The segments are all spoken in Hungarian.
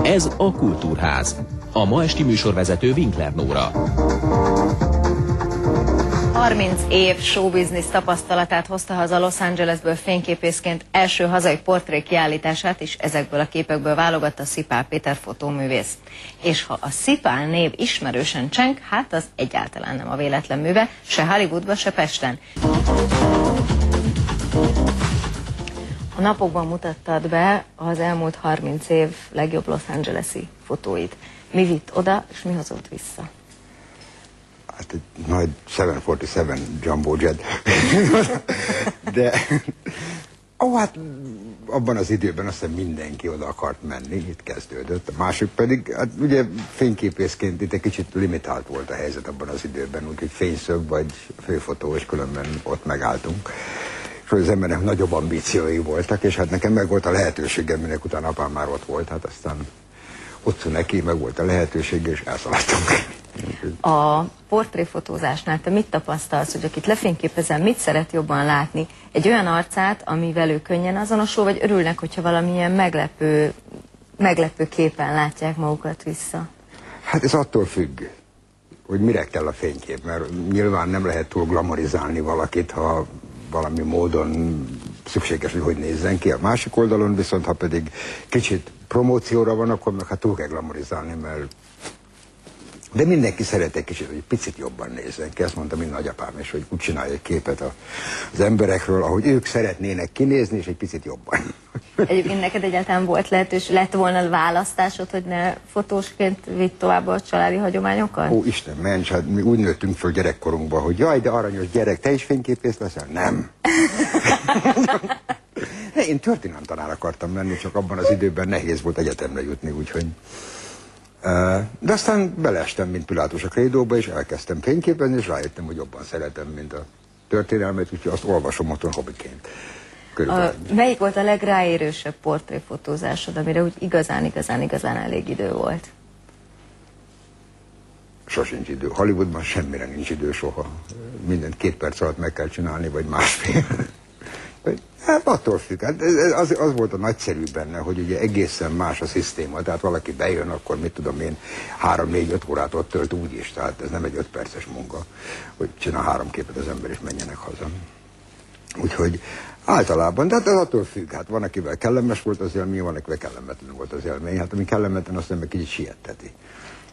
Ez a Kultúrház. A ma esti műsorvezető Winkler Nóra. 30 év showbiznisz tapasztalatát hozta haza Los Angelesből fényképészként első hazai portré kiállítását, és ezekből a képekből válogatta Szipál Péter fotóművész. És ha a Szipál név ismerősen cseng, hát az egyáltalán nem a véletlen műve, se Hollywoodban, se Pesten. A napokban mutattad be az elmúlt 30 év legjobb Los Angeles-i fotóit. Mi vitt oda, és mi hozott vissza? Hát egy nagy 747 Jumbo Jet. De hát abban az időben azt hiszem mindenki oda akart menni, itt kezdődött. A másik pedig, hát ugye fényképészként itt egy kicsit limitált volt a helyzet abban az időben, úgyhogy fényszög vagy főfotó, és különben ott megálltunk. És az embernek nagyobb ambíciói voltak, és hát nekem meg volt a lehetőségem, minek utána apám már ott volt, hát aztán ott neki meg volt a lehetőség, és elszaladtunk. A portréfotózásnál te mit tapasztalsz, hogy akit lefényképezel, mit szeret jobban látni? Egy olyan arcát, amivel ő könnyen azonosul, vagy örülnek, hogyha valamilyen meglepő képen látják magukat vissza? Hát ez attól függ, hogy mire kell a fénykép, mert nyilván nem lehet túl glamorizálni valakit, ha valami módon szükséges, hogy nézzen ki. A másik oldalon viszont, ha pedig kicsit promócióra van, akkor meg hát túl kell glamorizálni, mert de mindenki szeret egy kicsit, hogy picit jobban nézzen ki. Azt mondta mind nagyapám is, hogy úgy csinálja egy képet az emberekről, ahogy ők szeretnének kinézni, és egy picit jobban. Egyébként neked egyáltalán volt lett volna választásod, hogy ne fotósként vidd tovább a családi hagyományokat? Ó, Isten ments, hát mi úgy nőttünk föl gyerekkorunkban, hogy jaj, de aranyos gyerek, te is fényképész leszel? Nem. Én történelemtanár akartam lenni, csak abban az időben nehéz volt egyetemre jutni, úgyhogy... De aztán beleestem, mint Pilátus a krédóba, és elkezdtem fényképezni, és rájöttem, hogy jobban szeretem, mint a történelmet, úgyhogy azt olvasom otthon hobbiként. Melyik volt a legráérősebb portréfotózásod, amire úgy igazán elég idő volt? Sosincs idő. Hollywoodban semmire nincs idő soha. Mindent 2 perc alatt meg kell csinálni, vagy másfél. Hát attól függ. Hát az volt a nagyszerű benne, hogy ugye egészen más a szisztéma. Tehát valaki bejön, akkor mit tudom én, 3-4-5 órát ott tölt úgyis. Tehát ez nem egy 5 perces munka, hogy csinál 3 képet az ember és menjenek haza. Úgyhogy általában, de hát ez attól függ. Hát van, akivel kellemes volt az élmény, van, akivel kellemetlen volt az élmény. Hát ami kellemetlen, azt ember kicsit sietteti.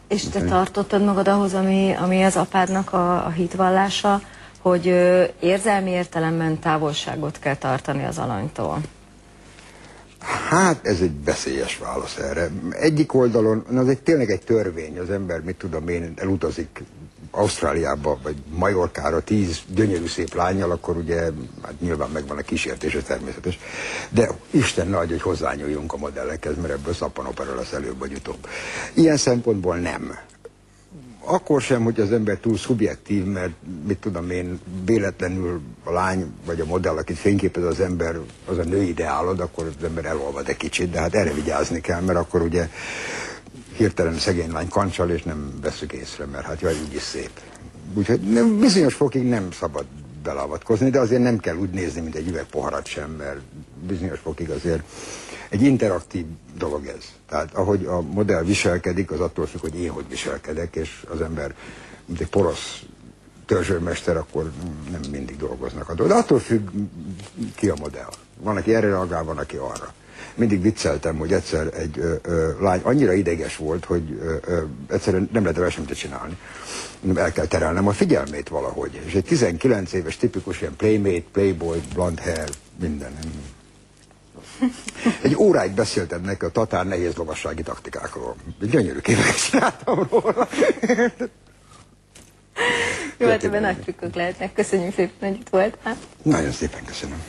És te tartottad magad ahhoz, ami az apádnak a hitvallása, hogy érzelmi értelemben távolságot kell tartani az alanytól? Hát ez egy veszélyes válasz erre. Egyik oldalon, az tényleg egy törvény, az ember, mit tudom én, elutazik Ausztráliába, vagy Majorkára 10 gyönyörű szép lánnyal, akkor ugye, hát nyilván megvan a kísértés, ez természetes. De Isten nagy, hogy hozzányúljunk a modellekhez, mert ebből szappanopera lesz előbb vagy utóbb. Ilyen szempontból nem. Akkor sem, hogy az ember túl szubjektív, mert mit tudom én, véletlenül a lány vagy a modell, akit fényképez az ember, az a női ideálod, akkor az ember elolvad egy kicsit, de hát erre vigyázni kell, mert akkor ugye hirtelen szegény lány kancsal, és nem veszük észre, mert hát jaj, úgyis szép. Úgyhogy bizonyos fokig nem szabad beleavatkozni, de azért nem kell úgy nézni, mint egy üvegpoharat sem, mert bizonyos fokig azért egy interaktív dolog ez. Tehát ahogy a modell viselkedik, az attól függ, hogy én hogy viselkedek, és az ember, mint egy porosz törzsőrmester, akkor nem mindig dolgoznak a dolgok. De attól függ, ki a modell. Van, aki erre reagál, van, aki arra. Mindig vicceltem, hogy egyszer egy lány annyira ideges volt, hogy egyszerűen nem lehet vele semmit csinálni. El kell terelnem a figyelmét valahogy. És egy 19 éves tipikus ilyen playmate, playboy, blond hair, minden. Egy óráig beszéltem neki a tatár nehéz lovassági taktikákról. Egy gyönyörű képeket csináltam róla. Jó, hát ebben nagy trükkök lehetnek. Köszönjük szépen, hogy itt voltál. Nagyon szépen köszönöm.